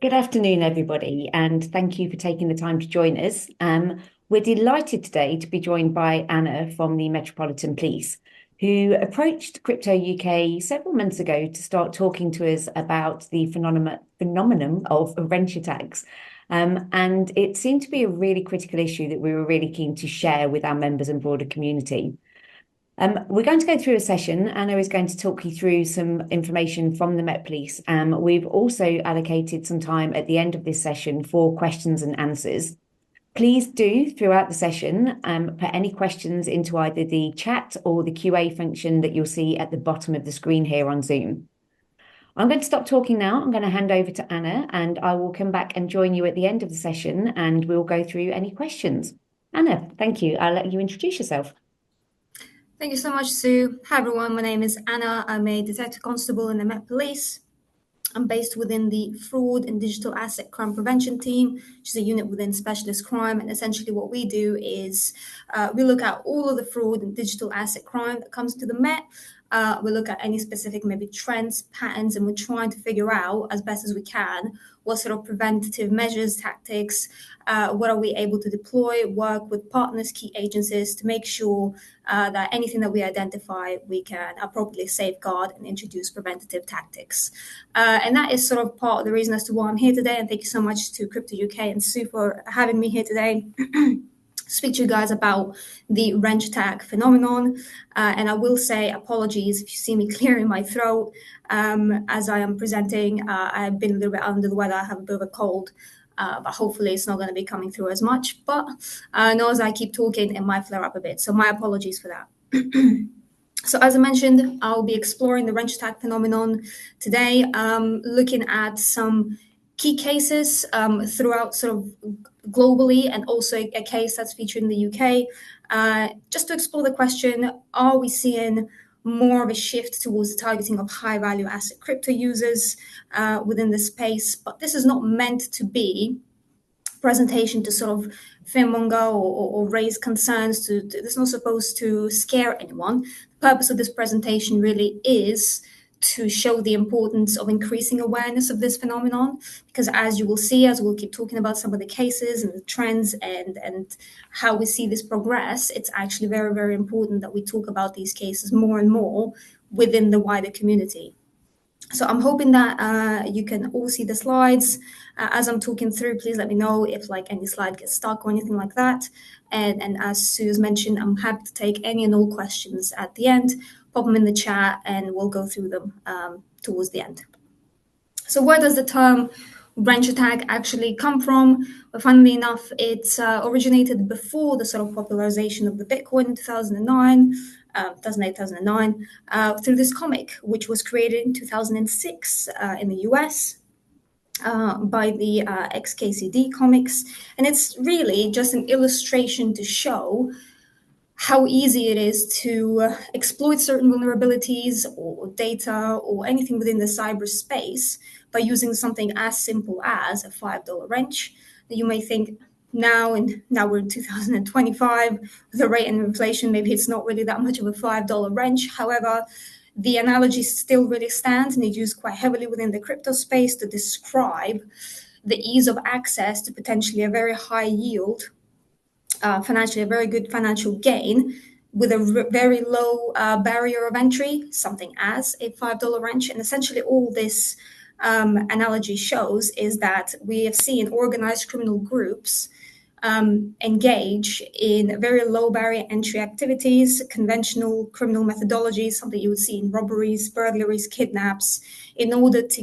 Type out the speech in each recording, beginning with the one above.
Good afternoon, everybody, and thank you for taking the time to join us. We're delighted today to be joined by Anna from the Metropolitan Police, who approached Crypto UK several months ago to start talking to us about the phenomenon of wrench attacks. And it seemed to be a really critical issue that we were really keen to share with our members and broader community. We're going to go through a session. Anna is going to talk you through some information from the Met Police. We've also allocated some time at the end of this session for questions and answers. Please do, throughout the session, put any questions into either the chat or the QA function that you'll see at the bottom of the screen here on Zoom. I'm going to stop talking now. I'm going to hand over to Anna, and I will come back and join you at the end of the session, and we'll go through any questions. Anna, thank you. I'll let you introduce yourself. Thank you so much, Sue. Hi, everyone. My name is Anna. I'm a Detective Constable in the Met Police. I'm based within the Fraud and Digital Asset Crime Prevention Team, which is a unit within Specialist Crime. And essentially what we do is we look at all of the fraud and digital asset crime that comes to the Met. We look at any specific maybe trends, patterns, and we're trying to figure out as best as we can what sort of preventative measures, tactics, what are we able to deploy, work with partners, key agencies to make sure that anything that we identify, we can appropriately safeguard and introduce preventative tactics. And that is sort of part of the reason as to why I'm here today. And thank you so much to CryptoUK and Sue for having me here today. Speak to you guys about the wrench attack phenomenon. And I will say apologies if you see me clearing my throat as I am presenting. I've been a little bit under the weather. I have a bit of a cold, but hopefully it's not going to be coming through as much. But I know as I keep talking, it might flare up a bit. So my apologies for that. So as I mentioned, I'll be exploring the wrench attack phenomenon today, looking at some key cases throughout sort of globally and also a case that's featured in the UK, just to explore the question, are we seeing more of a shift towards the targeting of high value asset crypto users within the space? But this is not meant to be presentation to sort of fearmonger or raise concerns. It's not supposed to scare anyone. The purpose of this presentation really is to show the importance of increasing awareness of this phenomenon, because as you will see, as we'll keep talking about some of the cases and the trends and how we see this progress, it's actually very, very important that we talk about these cases more and more within the wider community. So I'm hoping that you can all see the slides. As I'm talking through, please let me know if like any slide gets stuck or anything like that. And as Sue's mentioned, I'm happy to take any and all questions at the end. Pop them in the chat and we'll go through them towards the end. So where does the term wrench attack actually come from? Well, funnily enough, it originated before the sort of popularization of the Bitcoin in 2009, through this comic, which was created in 2006 in the US by the XKCD comics. And it's really just an illustration to show how easy it is to exploit certain vulnerabilities or data or anything within the cyberspace by using something as simple as a $5 wrench. You may think now we're in 2025 with the rate and inflation, maybe it's not really that much of a $5 wrench. However, the analogy still really stands and it's used quite heavily within the crypto space to describe the ease of access to potentially a very high yield, financially a very good financial gain with a very low barrier of entry, something as a $5 wrench. And essentially all this analogy shows is that we have seen organized criminal groups engage in very low barrier entry activities, conventional criminal methodologies, something you would see in robberies, burglaries, kidnaps, in order to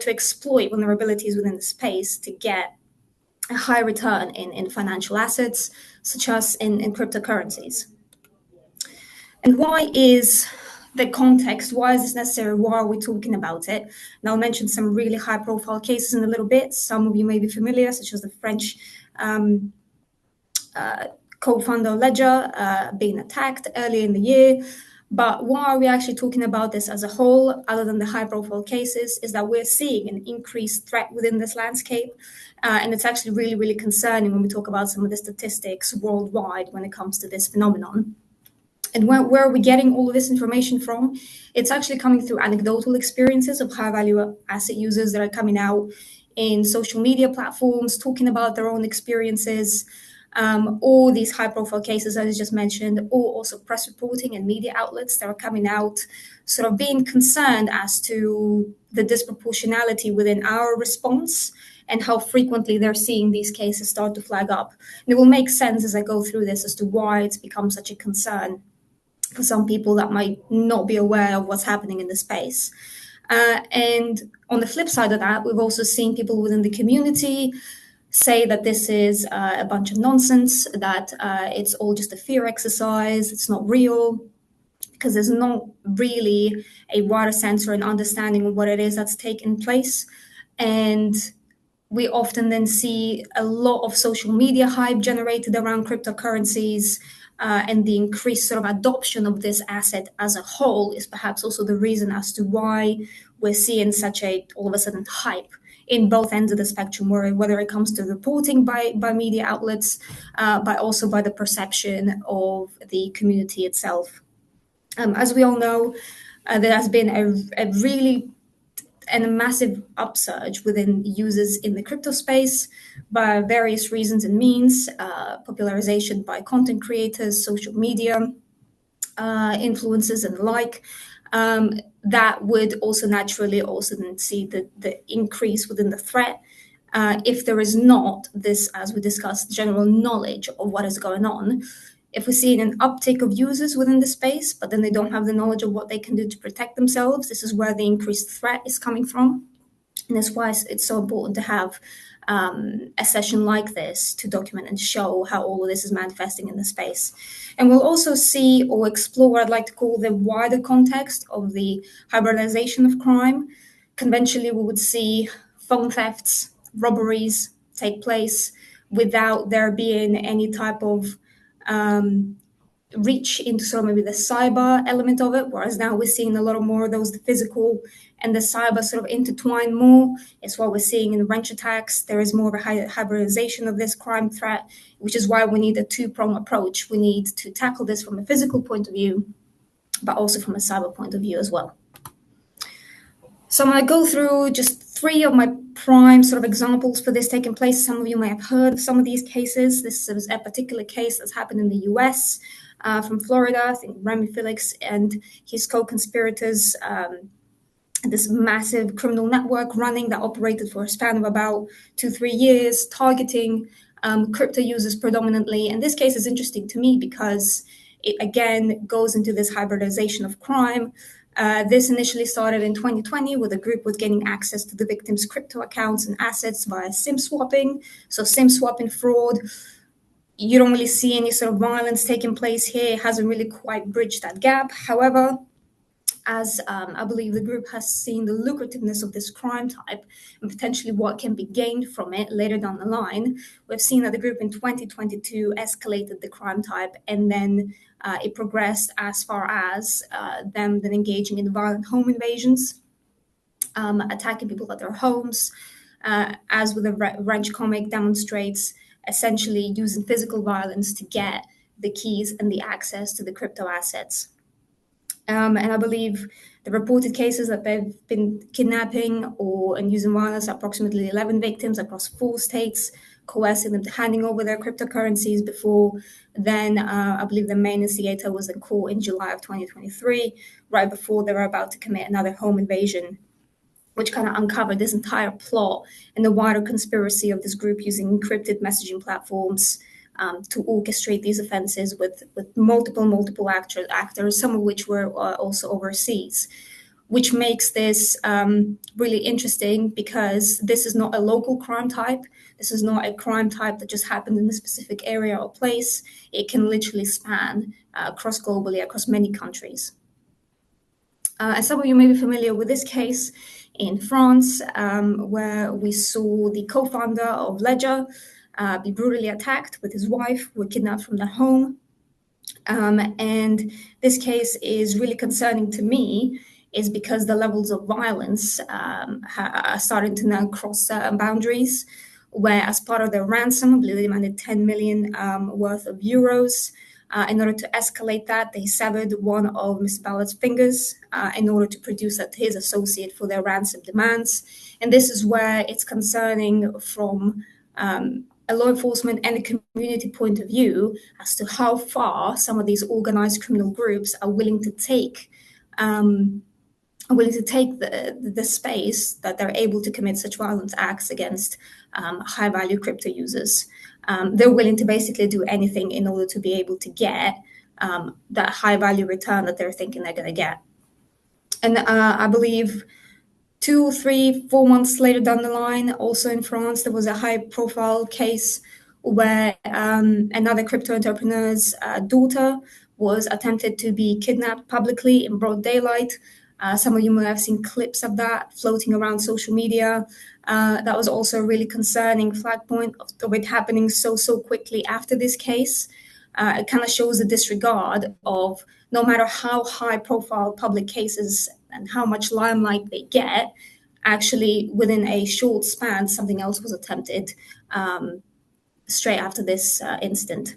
exploit vulnerabilities within the space to get a high return in financial assets, such as in cryptocurrencies. And why is the context? Why is this necessary? Why are we talking about it? And I'll mention some really high profile cases in a little bit. Some of you may be familiar, such as the French co-founder Ledger being attacked earlier in the year. But why are we actually talking about this as a whole, other than the high profile cases, is that we're seeing an increased threat within this landscape. And it's actually really, really concerning when we talk about some of the statistics worldwide when it comes to this phenomenon. And where are we getting all of this information from? It's actually coming through anecdotal experiences of high value asset users that are coming out in social media platforms, talking about their own experiences, or these high profile cases that I just mentioned, or also press reporting and media outlets that are coming out, sort of being concerned as to the disproportionality within our response and how frequently they're seeing these cases start to flag up. And it will make sense as I go through this as to why it's become such a concern for some people that might not be aware of what's happening in the space. And on the flip side of that, we've also seen people within the community say that this is a bunch of nonsense, that it's all just a fear exercise, it's not real, because there's not really a wider sense or an understanding of what it is that's taken place. And we often then see a lot of social media hype generated around cryptocurrencies, and the increased sort of adoption of this asset as a whole is perhaps also the reason as to why we're seeing such a all of a sudden hype in both ends of the spectrum, whether it comes to reporting by media outlets, but also by the perception of the community itself. As we all know, there has been a really and a massive upsurge within users in the crypto space by various reasons and means, popularization by content creators, social media, influencers and the like. That would also naturally also then see the increase within the threat. If there is not this, as we discussed, general knowledge of what is going on, if we're seeing an uptick of users within the space, but then they don't have the knowledge of what they can do to protect themselves, this is where the increased threat is coming from. And that's why it's so important to have a session like this to document and show how all of this is manifesting in the space. And we'll also see or explore what I'd like to call the wider context of the hybridization of crime. Conventionally, we would see phone thefts, robberies take place without there being any type of reach into sort of maybe the cyber element of it, whereas now we're seeing a lot of more of those, the physical and the cyber sort of intertwine more. It's what we're seeing in wrench attacks. There is more of a hybridization of this crime threat, which is why we need a two-pronged approach. We need to tackle this from a physical point of view, but also from a cyber point of view as well. So I'm going to go through just three of my prime sort of examples for this taking place. Some of you may have heard of some of these cases. This is a particular case that's happened in the US, from Florida. I think Remy Felix and his co-conspirators, this massive criminal network running that operated for a span of about 2-3 years, targeting crypto users predominantly. And this case is interesting to me because it again goes into this hybridization of crime. This initially started in 2020, where the group was getting access to the victims' crypto accounts and assets via SIM swapping. So SIM swapping fraud, you don't really see any sort of violence taking place here. It hasn't really quite bridged that gap. However, as I believe the group has seen the lucrativeness of this crime type and potentially what can be gained from it later down the line, we've seen that the group in 2022 escalated the crime type, and then it progressed as far as them then engaging in violent home invasions, attacking people at their homes, as with the wrench comic demonstrates, essentially using physical violence to get the keys and the access to the crypto assets. And I believe the reported cases that they've been kidnapping and using violence, approximately 11 victims across 4 states, coercing them to handing over their cryptocurrencies before then. I believe the main instigator was in court in July of 2023, right before they were about to commit another home invasion, which kind of uncovered this entire plot and the wider conspiracy of this group using encrypted messaging platforms to orchestrate these offenses with multiple actors, some of which were also overseas, which makes this really interesting because this is not a local crime type. This is not a crime type that just happened in a specific area or place. It can literally span across globally, across many countries. And some of you may be familiar with this case in France, where we saw the co-founder of Ledger be brutally attacked with his wife, who were kidnapped from their home. And this case is really concerning to me, is because the levels of violence are starting to now cross boundaries, where as part of their ransom, I believe they demanded 10 million worth of euros. In order to escalate that, they severed one of Mr. Ballard's fingers in order to produce that his associate for their ransom demands. And this is where it's concerning from a law enforcement and a community point of view as to how far some of these organized criminal groups are willing to take the space that they're able to commit such violent acts against high value crypto users. They're willing to basically do anything in order to be able to get that high value return that they're thinking they're going to get. And I believe 2, 3, 4 months later down the line, also in France, there was a high profile case where another crypto entrepreneur's daughter was attempted to be kidnapped publicly in broad daylight. Some of you may have seen clips of that floating around social media. That was also a really concerning flag point of it happening so quickly after this case. It kind of shows the disregard of no matter how high profile public cases and how much limelight they get, actually within a short span, something else was attempted straight after this incident.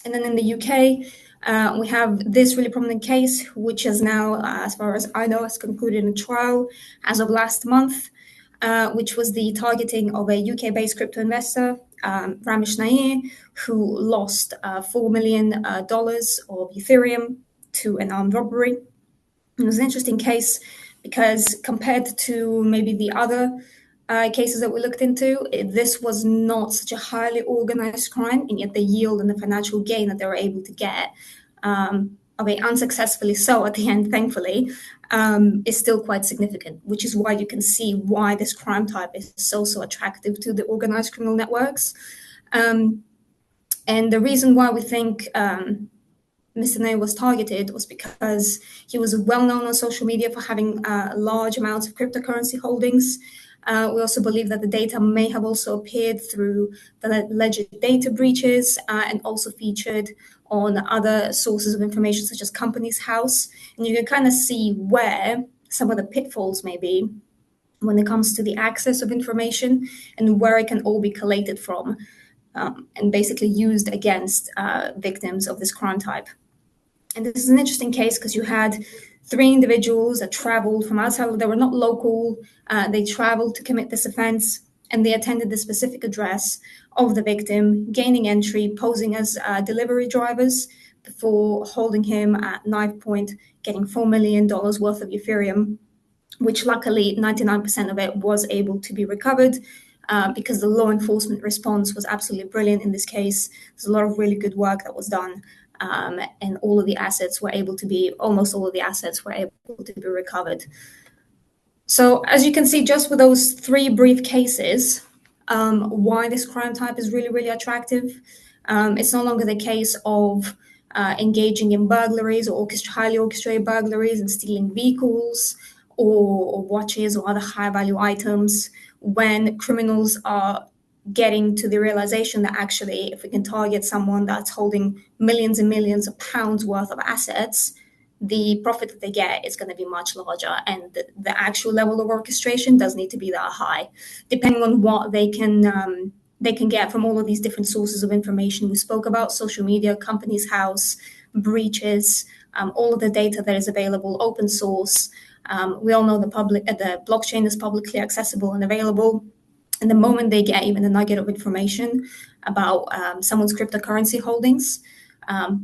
And then in the UK, we have this really prominent case, which is now, as far as I know, has concluded in a trial as of last month, which was the targeting of a UK-based crypto investor, Ramesh Nair, who lost $4 million of Ethereum to an armed robbery. It was an interesting case because compared to maybe the other cases that we looked into, this was not such a highly organized crime, and yet the yield and the financial gain that they were able to get, albeit unsuccessfully so at the end, thankfully, is still quite significant, which is why you can see why this crime type is so attractive to the organized criminal networks. And the reason why we think Mr. Nair was targeted was because he was well known on social media for having large amounts of cryptocurrency holdings. We also believe that the data may have also appeared through the alleged data breaches and also featured on other sources of information such as Companies House. And you can kind of see where some of the pitfalls may be when it comes to the access of information and where it can all be collated from and basically used against victims of this crime type. And this is an interesting case because you had 3 individuals that traveled from outside, they were not local, they traveled to commit this offense, and they attended the specific address of the victim, gaining entry, posing as delivery drivers before holding him at knife point, getting $4 million worth of Ethereum, which luckily 99% of it was able to be recovered. Because the law enforcement response was absolutely brilliant in this case. There's a lot of really good work that was done. And almost all of the assets were able to be recovered. So as you can see, just with those 3 brief cases, why this crime type is really attractive. It's no longer the case of engaging in burglaries or highly orchestrated burglaries and stealing vehicles or watches or other high value items when criminals are getting to the realization that actually if we can target someone that's holding millions and millions of pounds worth of assets, the profit that they get is going to be much larger, and the actual level of orchestration does need to be that high, depending on what they can get from all of these different sources of information we spoke about: social media, Companies House, breaches, all of the data that is available, open source. We all know the blockchain is publicly accessible and available. And the moment they get even a nugget of information about someone's cryptocurrency holdings,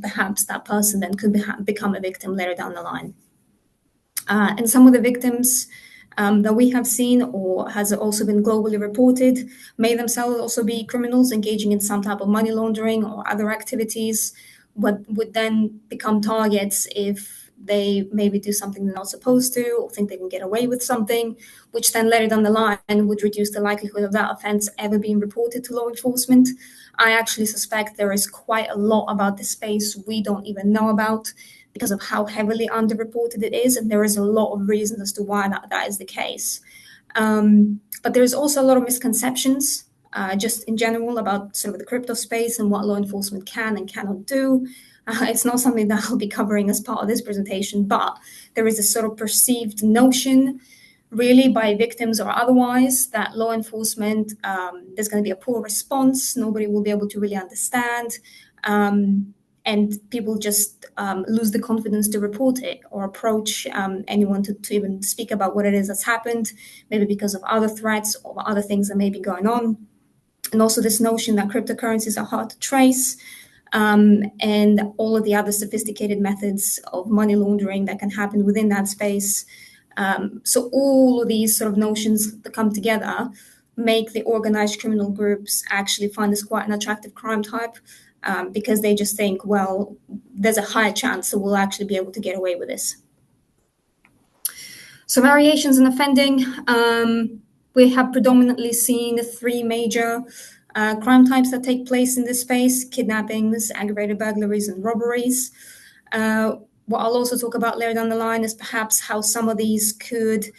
perhaps that person then could become a victim later down the line. And some of the victims that we have seen or has also been globally reported may themselves also be criminals engaging in some type of money laundering or other activities, would then become targets if they maybe do something they're not supposed to or think they can get away with something, which then later down the line would reduce the likelihood of that offense ever being reported to law enforcement. I actually suspect there is quite a lot about this space we don't even know about because of how heavily underreported it is, and there is a lot of reasons as to why that is the case. But there's also a lot of misconceptions just in general about sort of the crypto space and what law enforcement can and cannot do. It's not something that I'll be covering as part of this presentation, but there is a sort of perceived notion, really by victims or otherwise, that law enforcement, there's going to be a poor response, nobody will be able to really understand. and people just lose the confidence to report it or approach anyone to even speak about what it is that's happened, maybe because of other threats or other things that may be going on. And also this notion that cryptocurrencies are hard to trace, and all of the other sophisticated methods of money laundering that can happen within that space. So all of these sort of notions that come together make the organized criminal groups actually find this quite an attractive crime type, because they just think, well, there's a higher chance that we'll actually be able to get away with this. So variations in offending, we have predominantly seen the three major crime types that take place in this space: kidnappings, aggravated burglaries, and robberies. What I'll also talk about later down the line is perhaps how some of these could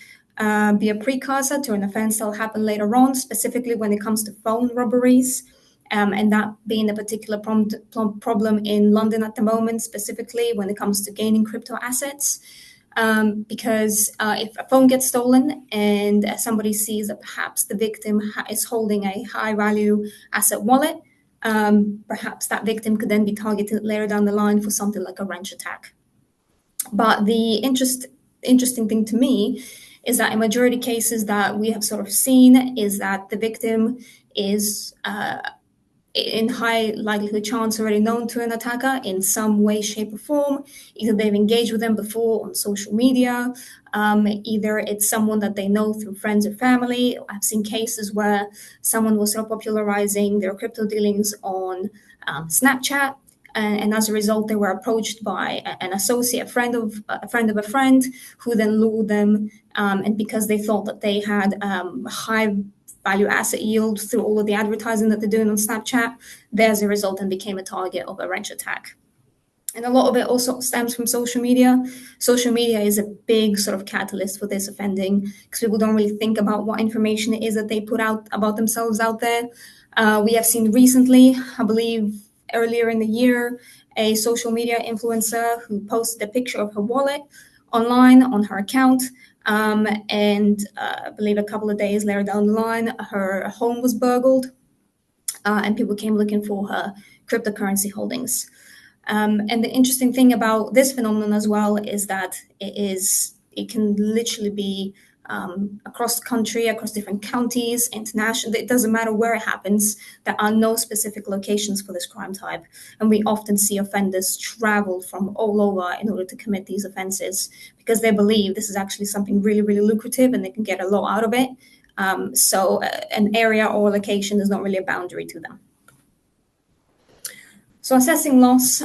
be a precursor to an offense that will happen later on, specifically when it comes to phone robberies, and that being a particular problem in London at the moment, specifically when it comes to gaining crypto assets. Because if a phone gets stolen and somebody sees that perhaps the victim is holding a high value asset wallet, perhaps that victim could then be targeted later down the line for something like a wrench attack. But the interesting thing to me is that in majority cases that we have sort of seen is that the victim is in high likelihood chance already known to an attacker in some way, shape, or form. Either they've engaged with them before on social media, either it's someone that they know through friends or family. I've seen cases where someone was sort of popularizing their crypto dealings on Snapchat, and as a result, they were approached by an associate, a friend of a friend, who then lured them, and because they thought that they had high value asset yield through all of the advertising that they're doing on Snapchat, they as a result then became a target of a wrench attack. And a lot of it also stems from social media. Social media is a big sort of catalyst for this offending, because people don't really think about what information it is that they put out about themselves out there. We have seen recently, I believe earlier in the year, a social media influencer who posted a picture of her wallet online on her account. And I believe a couple of days later down the line, her home was burgled, and people came looking for her cryptocurrency holdings. And the interesting thing about this phenomenon as well is that it can literally be across the country, across different counties, international. It doesn't matter where it happens. There are no specific locations for this crime type. And we often see offenders travel from all over in order to commit these offenses, because they believe this is actually something really, really lucrative and they can get a lot out of it. So an area or location is not really a boundary to them. So assessing loss,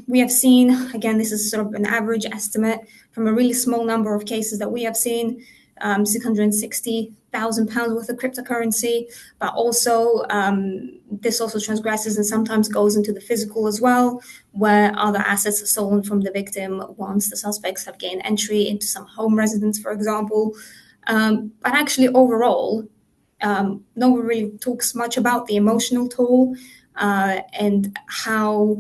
we have seen, again, this is sort of an average estimate from a really small number of cases that we have seen, £660,000 worth of cryptocurrency, but also this also transgresses and sometimes goes into the physical as well, where other assets are stolen from the victim once the suspects have gained entry into some home residence, for example. But actually overall, no one really talks much about the emotional toll and how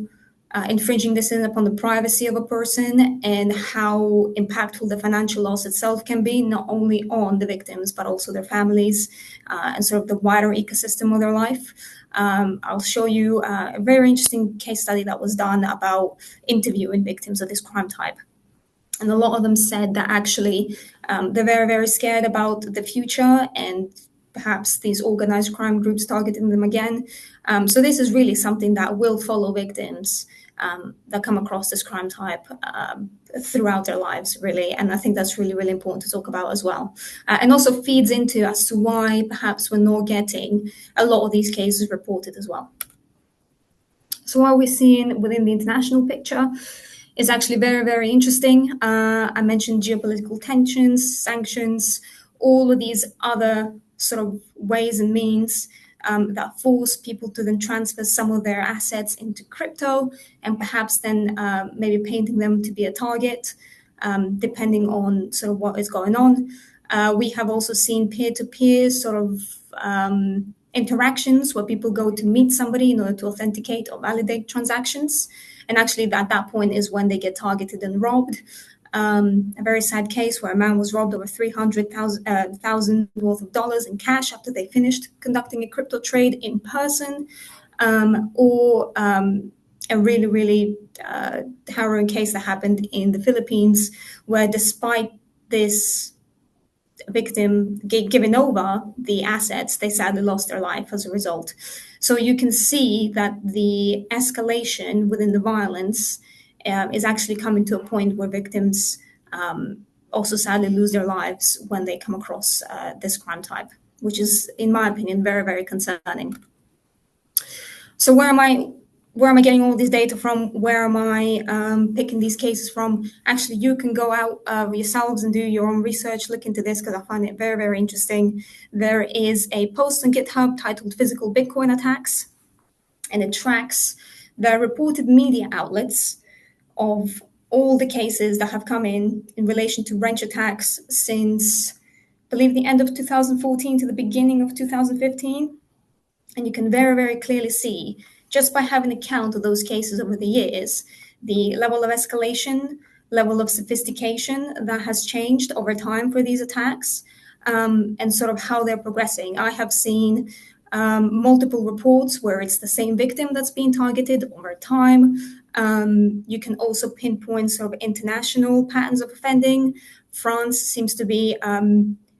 infringing this is upon the privacy of a person, and how impactful the financial loss itself can be, not only on the victims, but also their families and sort of the wider ecosystem of their life. I'll show you a very interesting case study that was done about interviewing victims of this crime type. And a lot of them said that actually they're very, very scared about the future and perhaps these organized crime groups targeting them again. So this is really something that will follow victims that come across this crime type throughout their lives, really. And I think that's really, really important to talk about as well. And also feeds into as to why perhaps we're not getting a lot of these cases reported as well. So what we're seeing within the international picture is actually very, very interesting. I mentioned geopolitical tensions, sanctions, all of these other sort of ways and means that force people to then transfer some of their assets into crypto, and perhaps then maybe painting them to be a target, depending on sort of what is going on. We have also seen peer-to-peer sort of interactions where people go to meet somebody in order to authenticate or validate transactions. And actually at that point is when they get targeted and robbed. A very sad case where a man was robbed over $300,000 worth of dollars in cash after they finished conducting a crypto trade in person. Or a really, really harrowing case that happened in the Philippines, where despite this victim giving over the assets, they sadly lost their life as a result. So you can see that the escalation within the violence is actually coming to a point where victims also sadly lose their lives when they come across this crime type, which is, in my opinion, very, very concerning. So where am I getting all this data from? Where am I picking these cases from? Actually, you can go out yourselves and do your own research, look into this, because I find it very, very interesting. There is a post on GitHub titled Physical Bitcoin Attacks, and it tracks the reported media outlets of all the cases that have come in relation to wrench attacks since, I believe, the end of 2014 to the beginning of 2015. And you can very, very clearly see, just by having a count of those cases over the years, the level of escalation, level of sophistication that has changed over time for these attacks, and sort of how they're progressing. I have seen multiple reports where it's the same victim that's being targeted over time. You can also pinpoint sort of international patterns of offending. France seems to be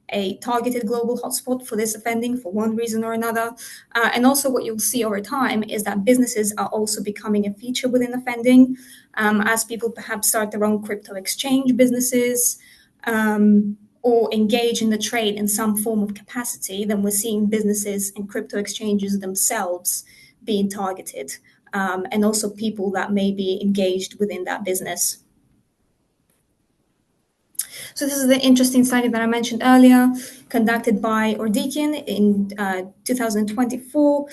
a targeted global hotspot for this offending for one reason or another. And also what you'll see over time is that businesses are also becoming a feature within offending, as people perhaps start their own crypto exchange businesses, or engage in the trade in some form of capacity. Then we're seeing businesses and crypto exchanges themselves being targeted, and also people that may be engaged within that business. So this is the interesting study that I mentioned earlier, conducted by Ordikian in 2024.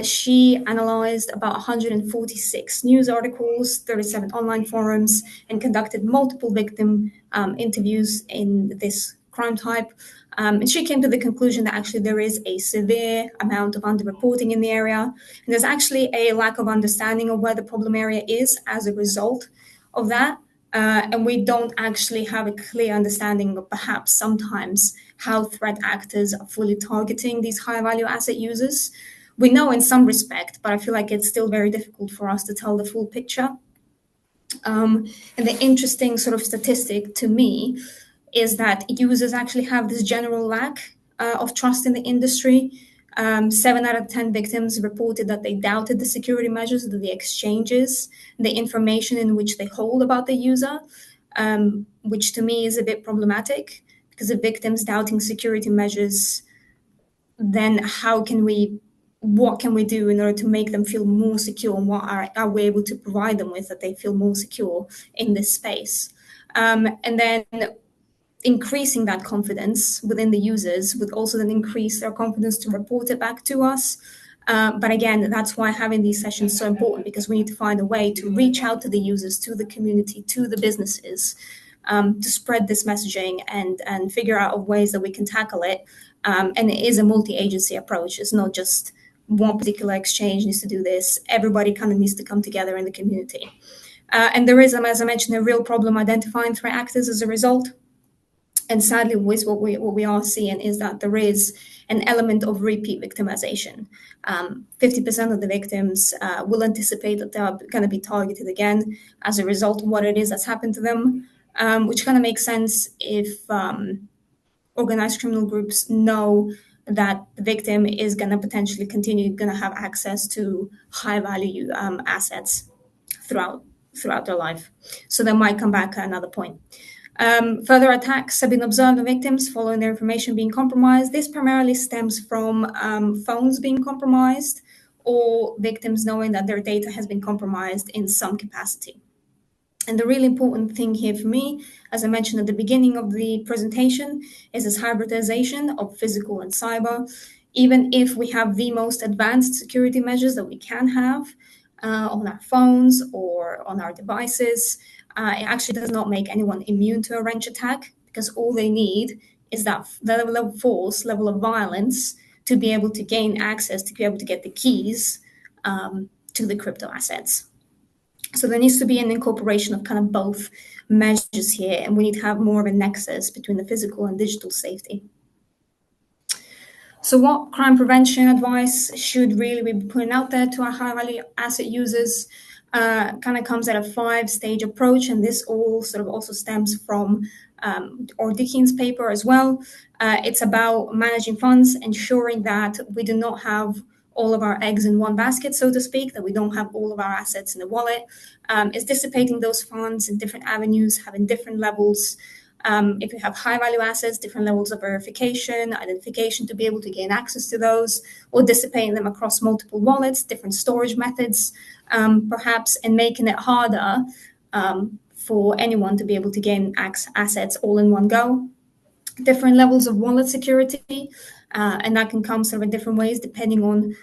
She analyzed about 146 news articles, 37 online forums, and conducted multiple victim interviews in this crime type. And she came to the conclusion that actually there is a severe amount of underreporting in the area. And there's actually a lack of understanding of where the problem area is as a result of that. And we don't actually have a clear understanding of perhaps sometimes how threat actors are fully targeting these high value asset users. We know in some respect, but I feel like it's still very difficult for us to tell the full picture. And the interesting sort of statistic to me is that users actually have this general lack of trust in the industry. 7 out of 10 victims reported that they doubted the security measures that the exchanges, the information in which they hold about the user, which to me is a bit problematic, because if victims doubting security measures, then what can we do in order to make them feel more secure, and what are we able to provide them with that they feel more secure in this space? And then increasing that confidence within the users would also then increase their confidence to report it back to us. But again, that's why having these sessions is so important, because we need to find a way to reach out to the users, to the community, to the businesses, to spread this messaging and figure out ways that we can tackle it. And it is a multi-agency approach. It's not just one particular exchange needs to do this. Everybody kind of needs to come together in the community. And there is, as I mentioned, a real problem identifying threat actors as a result. And sadly, with what we are seeing is that there is an element of repeat victimization. 50% of the victims will anticipate that they are going to be targeted again as a result of what it is that's happened to them, which kind of makes sense if organized criminal groups know that the victim is going to potentially going to have access to high value assets throughout their life. So they might come back at another point. Further attacks have been observed on victims following their information being compromised. This primarily stems from phones being compromised, or victims knowing that their data has been compromised in some capacity. And the really important thing here for me, as I mentioned at the beginning of the presentation, is this hybridization of physical and cyber. Even if we have the most advanced security measures that we can have on our phones or on our devices, it actually does not make anyone immune to a wrench attack, because all they need is that level of force, level of violence to be able to gain access, to be able to get the keys to the crypto assets. So there needs to be an incorporation of kind of both measures here, and we need to have more of a nexus between the physical and digital safety. So what crime prevention advice should really be putting out there to our high-value asset users? kind of comes at a 5-stage approach, and this all sort of also stems from Ordikian's paper as well. It's about managing funds, ensuring that we do not have all of our eggs in one basket, so to speak, that we don't have all of our assets in the wallet. It's dissipating those funds in different avenues, having different levels. If you have high value assets, different levels of verification, identification to be able to gain access to those, or dissipating them across multiple wallets, different storage methods, perhaps, and making it harder for anyone to be able to gain assets all in one go. Different levels of wallet security, and that can come sort of in different ways depending on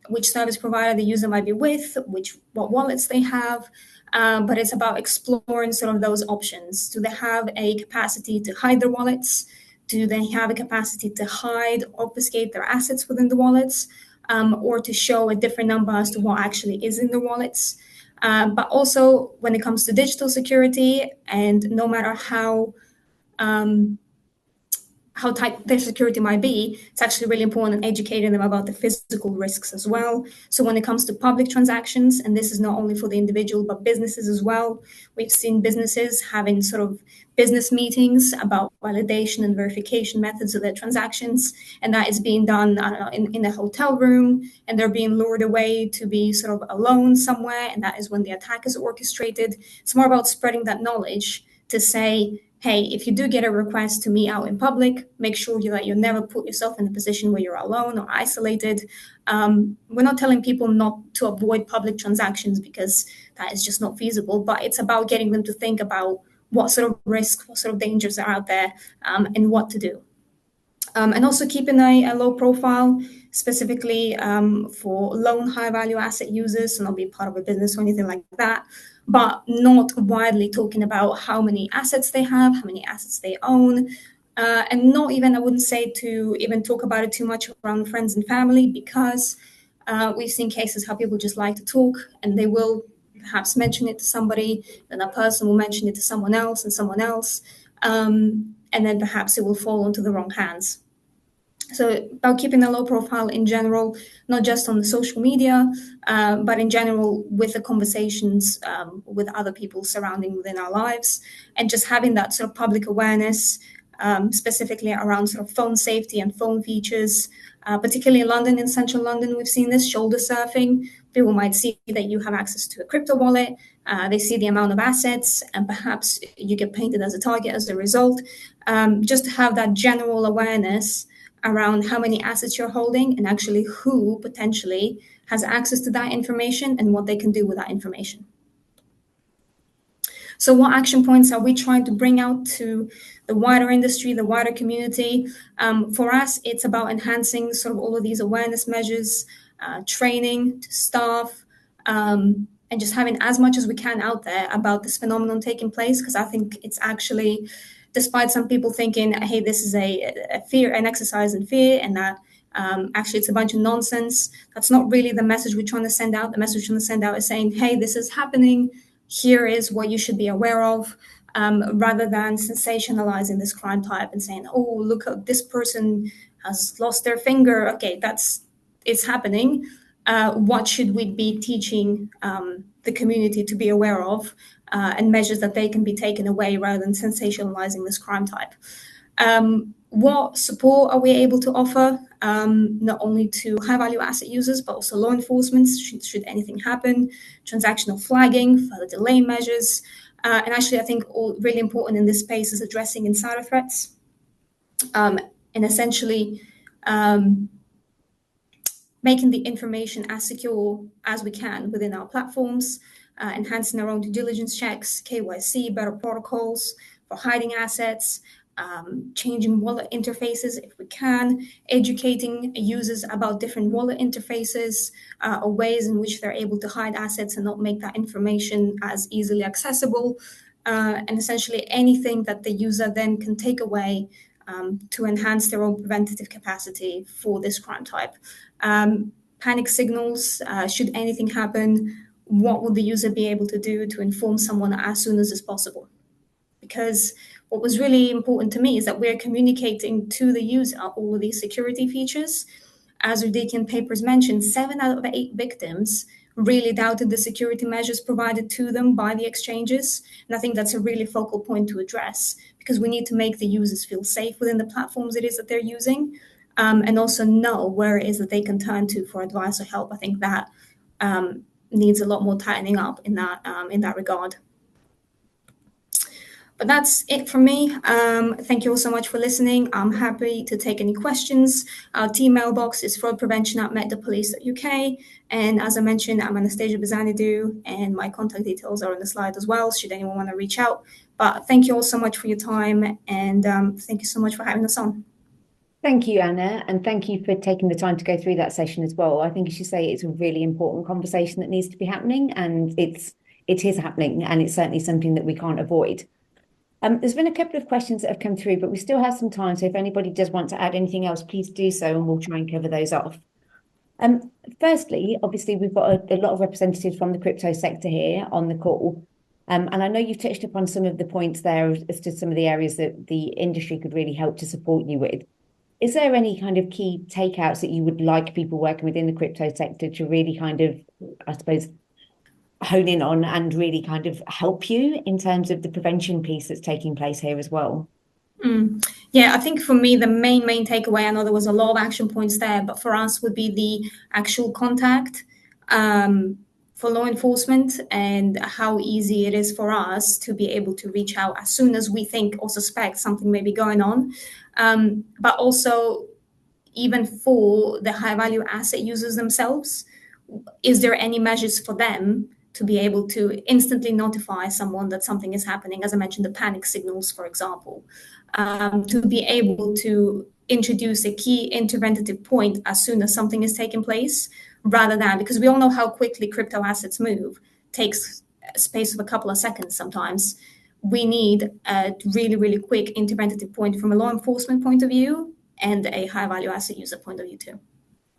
which service provider the user might be with, what wallets they have. But it's about exploring sort of those options. Do they have a capacity to hide their wallets? Do they have a capacity to hide, obfuscate their assets within the wallets, or to show a different number as to what actually is in the wallets? But also when it comes to digital security, and no matter how tight their security might be, it's actually really important educating them about the physical risks as well. So when it comes to public transactions, and this is not only for the individual, but businesses as well, we've seen businesses having sort of business meetings about validation and verification methods of their transactions. And that is being done, I don't know, in a hotel room, and they're being lured away to be sort of alone somewhere. And that is when the attack is orchestrated. It's more about spreading that knowledge to say, hey, if you do get a request to meet out in public, make sure that you never put yourself in a position where you're alone or isolated. We're not telling people not to avoid public transactions because that is just not feasible, but it's about getting them to think about what sort of risks, what sort of dangers are out there, and what to do. And also keeping a low profile, specifically for low and high value asset users, and not be part of a business or anything like that, but not widely talking about how many assets they have, how many assets they own, and not even, I wouldn't say to even talk about it too much around friends and family, because we've seen cases how people just like to talk, and they will perhaps mention it to somebody, then that person will mention it to someone else and someone else, and then perhaps it will fall into the wrong hands. So about keeping a low profile in general, not just on the social media, but in general with the conversations with other people surrounding within our lives, and just having that sort of public awareness, specifically around sort of phone safety and phone features, particularly in London, in central London, we've seen this shoulder surfing. People might see that you have access to a crypto wallet. They see the amount of assets, and perhaps you get painted as a target as a result. Just to have that general awareness around how many assets you're holding and actually who potentially has access to that information and what they can do with that information. So what action points are we trying to bring out to the wider industry, the wider community? For us, it's about enhancing sort of all of these awareness measures, training to staff, and just having as much as we can out there about this phenomenon taking place, because I think it's actually, despite some people thinking, hey, this is a fear, an exercise in fear, and that actually it's a bunch of nonsense. That's not really the message we're trying to send out. The message we're trying to send out is saying, hey, this is happening. Here is what you should be aware of, rather than sensationalizing this crime type and saying, oh, look, this person has lost their finger. Okay, it's happening. What should we be teaching the community to be aware of, and measures that they can be taken away rather than sensationalizing this crime type? What support are we able to offer, not only to high value asset users, but also law enforcement, should anything happen, transactional flagging, further delay measures. And actually, I think all really important in this space is addressing insider threats, and essentially making the information as secure as we can within our platforms, enhancing our own due diligence checks, KYC, better protocols for hiding assets, changing wallet interfaces if we can, educating users about different wallet interfaces, or ways in which they're able to hide assets and not make that information as easily accessible, and essentially anything that the user then can take away to enhance their own preventative capacity for this crime type. Panic signals, should anything happen, what would the user be able to do to inform someone as soon as is possible? Because what was really important to me is that we're communicating to the user all of these security features. As Rudikian papers mentioned, 7 out of 8 victims really doubted the security measures provided to them by the exchanges. And I think that's a really focal point to address, because we need to make the users feel safe within the platforms it is that they're using, and also know where it is that they can turn to for advice or help. I think that needs a lot more tightening up in that regard. But that's it from me. Thank you all so much for listening. I'm happy to take any questions. Our team mailbox is fraudprevention@metropolice.uk. And as I mentioned, I'm Anastasia Bezanidou, and my contact details are on the slide as well, should anyone want to reach out. But thank you all so much for your time, and thank you so much for having us on. Thank you, Anna, and thank you for taking the time to go through that session as well. I think, as you say, it's a really important conversation that needs to be happening, and it is happening, and it's certainly something that we can't avoid. There's been a couple of questions that have come through, but we still have some time. So if anybody does want to add anything else, please do so, and we'll try and cover those off. Firstly, obviously, we've got a lot of representatives from the crypto sector here on the call. And I know you've touched upon some of the points there as to some of the areas that the industry could really help to support you with. Is there any kind of key takeouts that you would like people working within the crypto sector to really kind of, I suppose, hone in on and really kind of help you in terms of the prevention piece that's taking place here as well? Yeah, I think for me, the main takeaway, I know there was a lot of action points there, but for us would be the actual contact for law enforcement, and how easy it is for us to be able to reach out as soon as we think or suspect something may be going on. But also, even for the high value asset users themselves, is there any measures for them to be able to instantly notify someone that something is happening? As I mentioned, the panic signals, for example, to be able to introduce a key interventive point as soon as something is taking place, rather than, because we all know how quickly crypto assets move, takes a space of a couple of seconds sometimes. We need a really quick interventive point from a law enforcement point of view, and a high value asset user point of view too.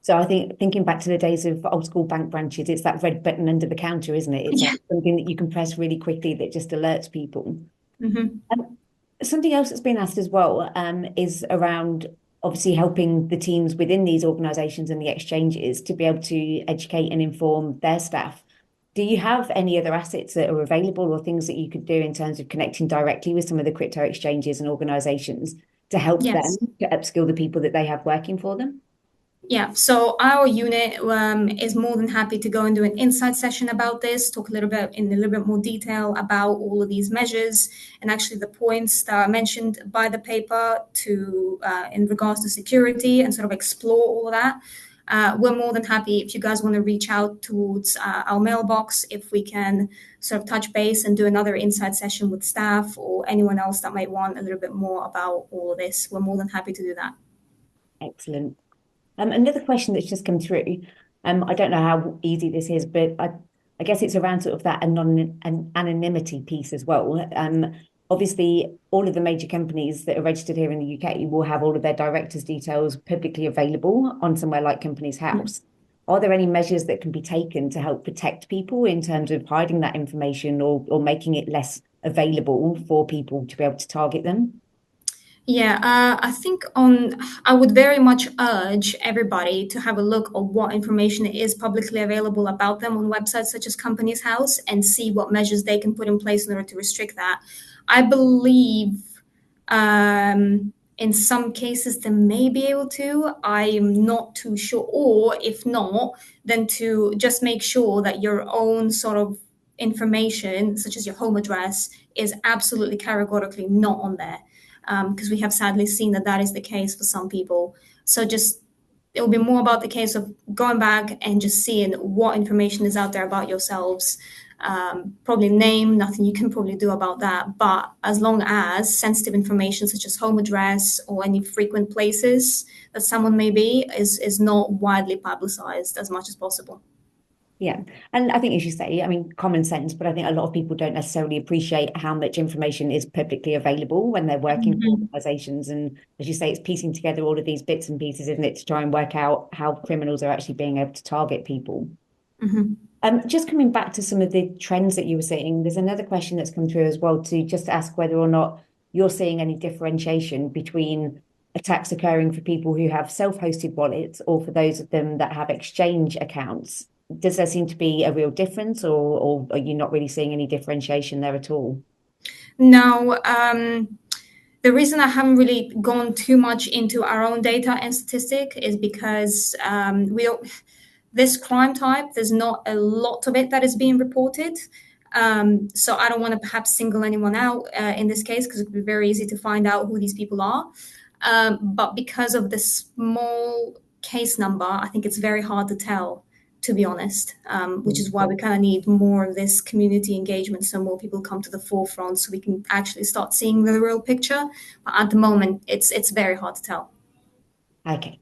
So I think thinking back to the days of old school bank branches, it's that red button under the counter, isn't it? It's Yeah. like something that you can press really quickly that just alerts people. Mm-hmm. Something else that's been asked as well is around obviously helping the teams within these organisations and the exchanges to be able to educate and inform their staff. Do you have any other assets that are available or things that you could do in terms of connecting directly with some of the crypto exchanges and organisations to help them Yes. to upskill the people that they have working for them? Yeah, so our unit is more than happy to go and do an insight session about this, talk a little bit more detail about all of these measures and actually the points that are mentioned by the paper to in regards to security, and sort of explore all of that. We're more than happy if you guys want to reach out towards our mailbox, if we can sort of touch base and do another insight session with staff or anyone else that might want a little bit more about all of this. We're more than happy to do that. Excellent. Another question that's just come through. I don't know how easy this is, but I guess it's around sort of that anonymity piece as well. Obviously, all of the major companies that are registered here in the UK will have all of their directors' details publicly available on somewhere like Companies House. Are there any measures that can be taken to help protect people in terms of hiding that information or making it less available for people to be able to target them? Yeah, I would very much urge everybody to have a look at what information is publicly available about them on websites such as Companies House, and see what measures they can put in place in order to restrict that. I believe in some cases they may be able to. I am not too sure. Or if not, then to just make sure that your own sort of information, such as your home address, is absolutely categorically not on there, because we have sadly seen that is the case for some people. So just, it will be more about the case of going back and just seeing what information is out there about yourselves. Probably name, nothing you can probably do about that. But as long as sensitive information such as home address or any frequent places that someone may be is not widely publicized as much as possible. Yeah. And I think, as you say, I mean, common sense, but I think a lot of people don't necessarily appreciate how much information is publicly available when they're working for Mm-hmm. organizations. And as you say, it's piecing together all of these bits and pieces, isn't it, to try and work out how criminals are actually being able to target people. Mm-hmm. Just coming back to some of the trends that you were seeing, there's another question that's come through as well, to just ask whether or not you're seeing any differentiation between attacks occurring for people who have self-hosted wallets or for those of them that have exchange accounts. does there seem to be a real difference, or are you not really seeing any differentiation there at all? No, the reason I haven't really gone too much into our own data and statistic is because we don't, this crime type, there's not a lot of it that is being reported. So I don't want to perhaps single anyone out in this case because it would be very easy to find out who these people are. But because of the small case number, I think it's very hard to tell, to be honest, which is why we kind of need more of this community engagement so more people come to the forefront so we can actually start seeing the real picture. But at the moment, it's very hard to tell. Okay.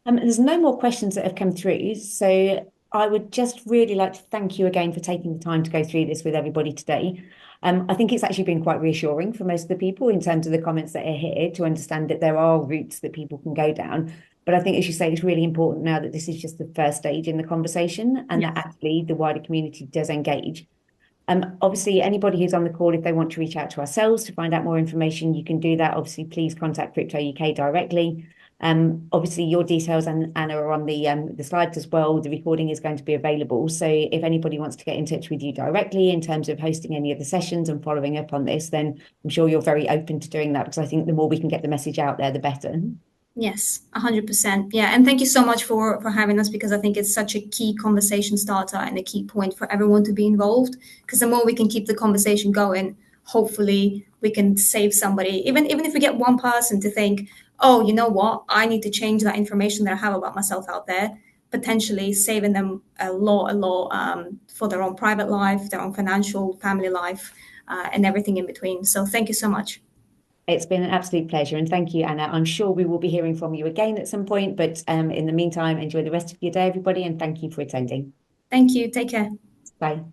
There's no more questions that have come through, so I would just really like to thank you again for taking the time to go through this with everybody today. I think it's actually been quite reassuring for most of the people in terms of the comments that are here to understand that there are routes that people can go down. But I think, as you say, it's really important now that this is just the first stage in the conversation and that Yes. actually the wider community does engage. Obviously, anybody who's on the call, if they want to reach out to ourselves to find out more information, you can do that. Obviously, please contact CryptoUK directly. Obviously, your details and Anna are on the slides as well. The recording is going to be available. So if anybody wants to get in touch with you directly in terms of hosting any of the sessions and following up on this, then I'm sure you're very open to doing that because I think the more we can get the message out there, the better. Yes, 100%. Yeah, and thank you so much for having us because I think it's such a key conversation starter and a key point for everyone to be involved. Because the more we can keep the conversation going, hopefully we can save somebody. Even if we get one person to think, oh, you know what, I need to change that information that I have about myself out there, potentially saving them a lot for their own private life, their own financial, family life, and everything in between. So thank you so much. It's been an absolute pleasure. And thank you, Anna. I'm sure we will be hearing from you again at some point. But in the meantime, enjoy the rest of your day, everybody. And thank you for attending. Thank you. Take care. Bye.